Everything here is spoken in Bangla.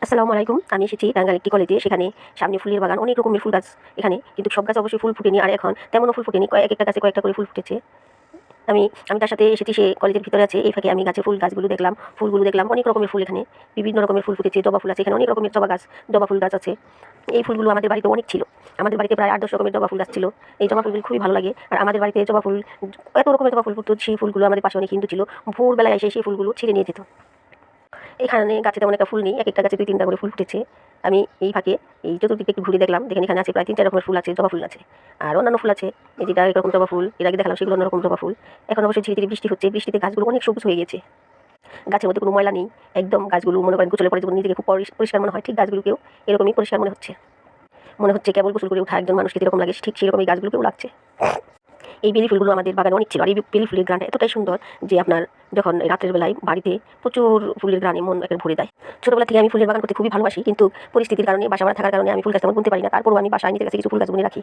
আসসালামু আলাইকুম। আমি এসেছি টাঙ্গাইল একটি কলেজে। সেখানে সামনে ফুলের বাগান, অনেক রকমের ফুল গাছ এখানে। কিন্তু সব গাছ অবশ্যই ফুল ফুটেনি, আর এখন তেমনও ফুল ফুটেনি। একেকটা গাছে কয়েকটা করে ফুল ফুটেছে। আমি আমি তার সাথে এসেছি, সে কলেজের ভিতরে আছে। এই ফাঁকে আমি গাছের গাছগুলো দেখলাম, ফুলগুলো দেখলাম। অনেক রকমের ফুল এখানে, বিভিন্ন রকমের ফুল ফুটেছে। জবা ফুল আছে এখানে, অনেক রকমের জবা ফুল গাছ আছে। এই ফুলগুলো আমাদের বাড়িতে অনেক ছিল। আমাদের বাড়িতে প্রায় ৮-১০ রকমের জবা ফুল গাছ ছিল। এই জবা ফুলগুলো খুবই ভালো লাগে। আর আমাদের বাড়িতে জবা ফুল, এত রকমের জবা ফুল ফুটতো, সেই ফুলগুলো আমাদের পাশে অনেক হিন্দু ছিল। ভোরবেলায় এসে সেই ফুলগুলো ছিঁড়ে নিয়ে যেত। এখানে গাছে তেমন একটা ফুল নেই, একেকটা গাছে ২-৩টা করে ফুল ফুটেছে। আমি এই ফাঁকে এই চতুর্দিকে একটু ঘুরে দেখলাম, দেখেন এখানে আছে প্রায় ৩-৪ রকমের ফুল আছে, জবা ফুল আছে। আর অন্যান্য ফুল আছে, এই যেটা এরকম জবা ফুল, এর আগে দেখালাম সেগুলো অন্যরকম জবা ফুল। এখন অবশ্যই ধীরে ধীরে বৃষ্টি হচ্ছে, বৃষ্টিতে গাছগুলো অনেক সবুজ হয়ে গেছে। গাছের মধ্যে কোনো ময়লা নেই, একদম গাছগুলো মনে করেন গোসলের পরে যেমন নিজেকে খুব পরিষ্কার মনে হয়, ঠিক গাছগুলোকেও এরকমই পরিষ্কার মনে হচ্ছে কেবল গোসল করে ওঠা একজন মানুষকে যেরকম লাগে, ঠিক সেরকমই গাছগুলোকেও লাগছে। এই বেলি ফুলগুলো আমাদের বাগানে অনেক ছিল। আর এই বেলি ফুলের গ্রানটা এতটাই সুন্দর যে আপনার যখন রাতের বেলায় বাড়িতে প্রচুর ফুলের গ্রানে মন একেবারে ভরে দেয়। ছোটবেলা থেকে আমি ফুলের বাগান করতে খুবই ভালোবাসি, কিন্তু পরিস্থিতির কারণে, বাসা ভাড়া থাকার কারণে আমি ফুল গাছ তেমন বুনতে পারি না। তারপরও আমি বাসায় নিজের কাছে কিছু ফুল গাছ বুনে রাখি।